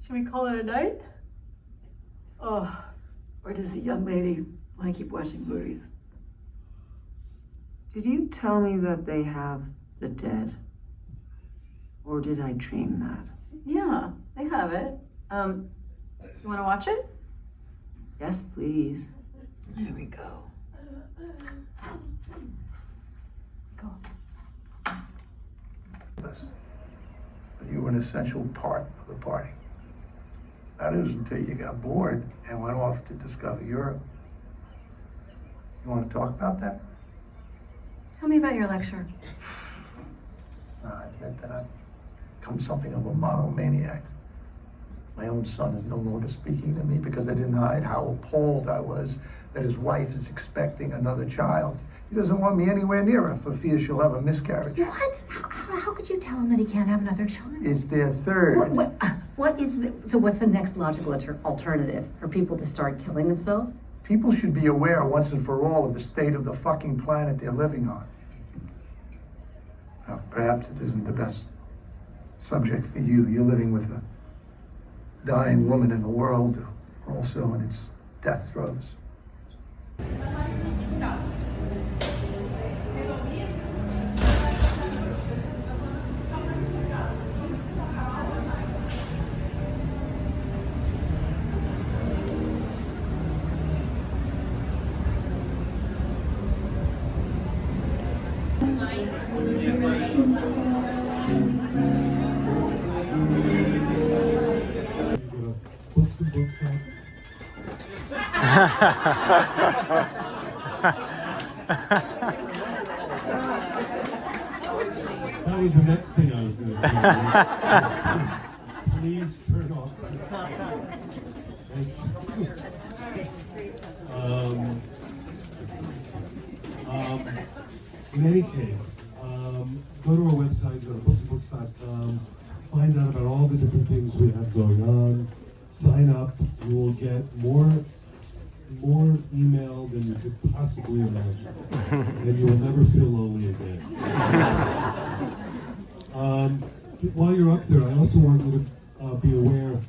Should we call it a night? Oh, or does the young lady want to keep watching movies? Did you tell me that they have the dead? Or did I dream that? Yeah, they have it. You want to watch it? Yes, please. Here we go. Go. But you were an essential part of the party. That is until you got bored and went off to discover Europe. You want to talk about that? Tell me about your lecture. I admit that I've become something of a monomaniac. My own son is no longer speaking to me because I didn't hide how appalled I was that his wife is expecting another child. He doesn't want me anywhere near her for fear she'll have a miscarriage. What? How could you tell him that he can't have another child? It's their third. So what's the next logical alternative? For people to start killing themselves? People should be aware once and for all of the state of the fucking planet they're living on. Now, perhaps it isn't the best subject for you. You're living with a dying woman in the world, also in its death throes. Books back. That was the next thing I was going to do. Please turn off. Thank you. In any case, go to our website, go to booksandbooks.com, find out about all the different things we have going on. Sign up. You will get more email than you could possibly imagine, and you will never feel lonely again. While you're up there, I also want you to be aware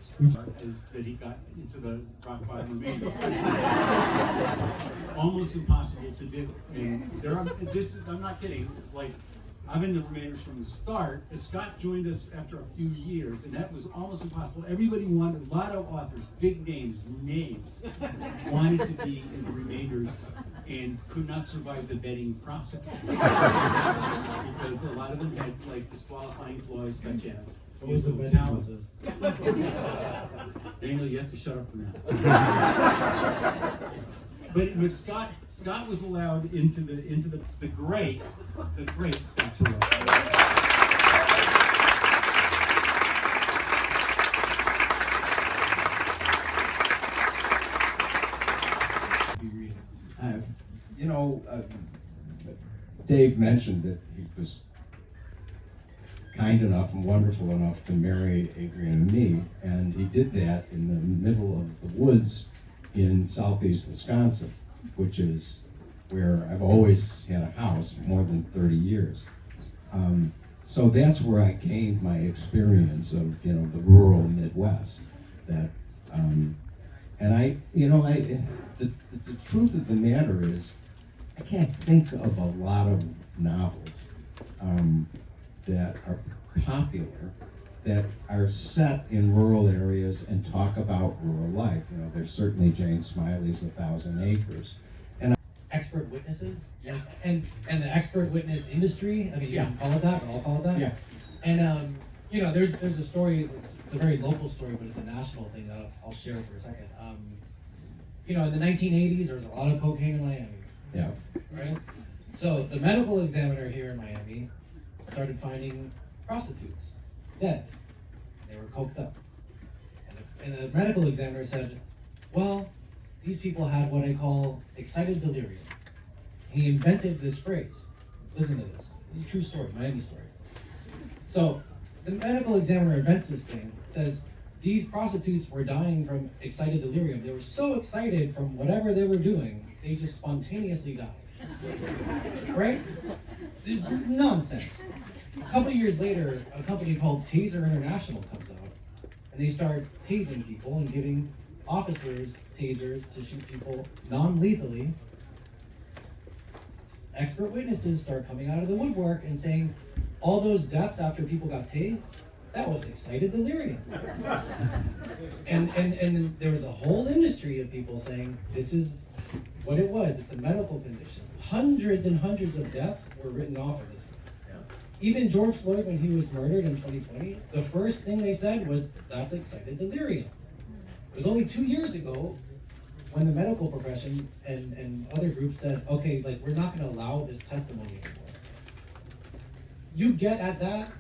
is that he got into the rock bottom remainders. Almost impossible to do. And there are I'm not kidding, like I'm in the remainders from the start. Scott joined us after a few years, and that was almost impossible. Everybody wanted, a lot of authors, big names, wanted to be in the remainders and could not survive the vetting process. Because a lot of them had like disqualifying clauses such as what was the vetting process? Daniel, you have to shut up for now. But Scott was allowed into the great Scott Terrell. Dave mentioned that he was kind enough and wonderful enough to marry Adrian and me, and he did that in the middle of the woods in southeast Wisconsin, which is where I've always had a house for more than 30 years. So that's where I gained my experience of, the rural Midwest. That, and the truth of the matter is, I can't think of a lot of novels that are popular that are set in rural areas and talk about rural life. There's certainly Jane Smiley's 1,000 Acres. Expert witnesses, and the expert witness industry. I mean, you can call it that, or I'll call it that. Yeah. And there's a story. It's a very local story, but it's a national thing that I'll share for a second. In the 1980s, there was a lot of cocaine in Miami. Yeah. Right. So the medical examiner here in Miami started finding prostitutes dead. They were coked up, and the medical examiner said, "Well, these people had what I call excited delirium." He invented this phrase. Listen to this. This is a true story, Miami story. So the medical examiner invents this thing, says these prostitutes were dying from excited delirium. They were so excited from whatever they were doing, they just spontaneously died. Right? It's nonsense. A couple of years later, a company called Taser International comes out, and they start tasing people and giving officers tasers to shoot people non-lethally. Expert witnesses start coming out of the woodwork and saying, all those deaths after people got tased, that was excited delirium. and there was a whole industry of people saying, this is what it was. It's a medical condition. Hundreds and hundreds of deaths were written off of this. Even George Floyd, when he was murdered in 2020, the first thing they said was, that's excited delirium. It was only 2 years ago when the medical profession and other groups said, okay, we're not going to allow this testimony anymore. You get at that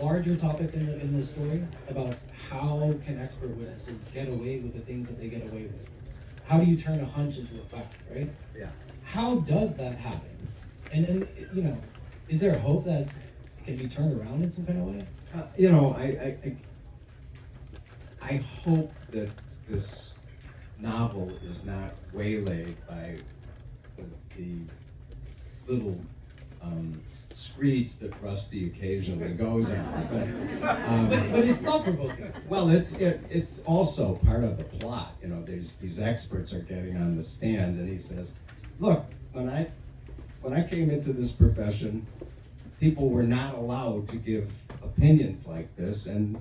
larger topic in the story about how can expert witnesses get away with the things that they get away with. How do you turn a hunch into a fact, right? Yeah. How does that happen? And is there a hope that it can be turned around in some kind of way? I hope that this novel is not waylaid by the little screeds that Rusty occasionally goes on. But it's thought-provoking. Well, it's also part of the plot. These experts are getting on the stand, and he says, "Look, when I came into this profession, people were not allowed to give opinions like this, and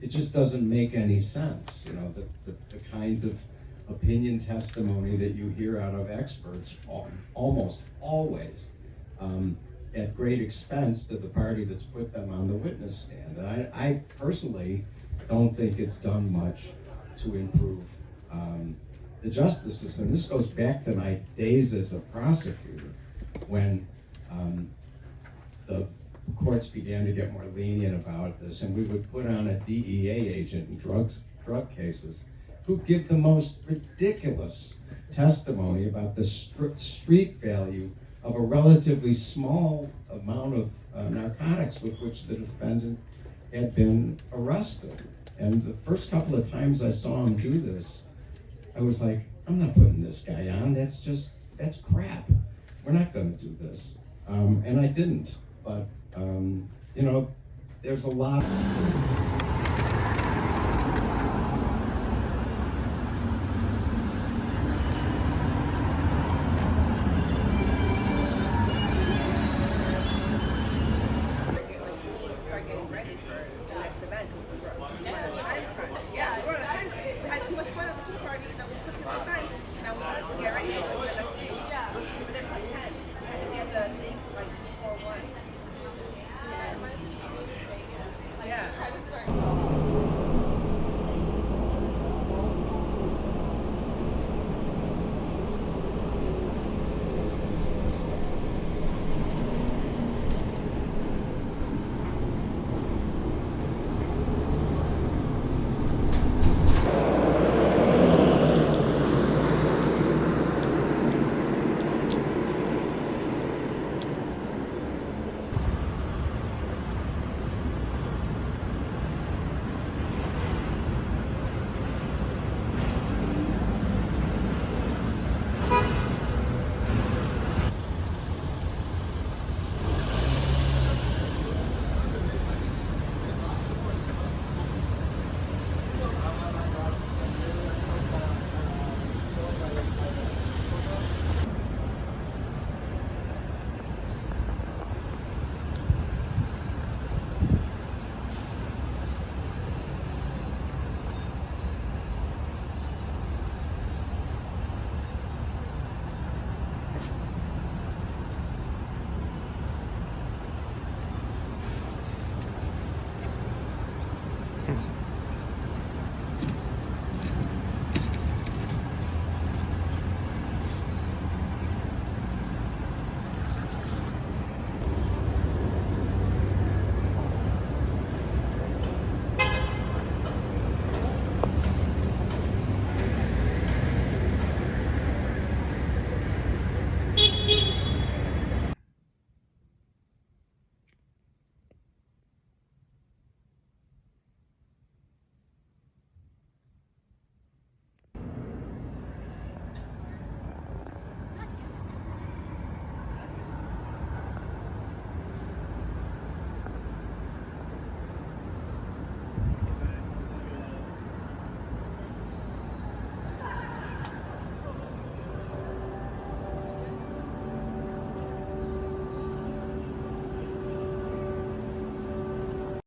it just doesn't make any sense. The kinds of opinion testimony that you hear out of experts almost always at great expense to the party that's put them on the witness stand. And I personally don't think it's done much to improve the justice system. This goes back to my days as a prosecutor when the courts began to get more lenient about this, and we would put on a DEA agent in drug cases who give the most ridiculous testimony about the street value of a relatively small amount of narcotics with which the defendant had been arrested. And the first couple of times I saw him do this, I was like, I'm not putting this guy on. That's crap. We're not going to do this. And I didn't. But, there's a lot.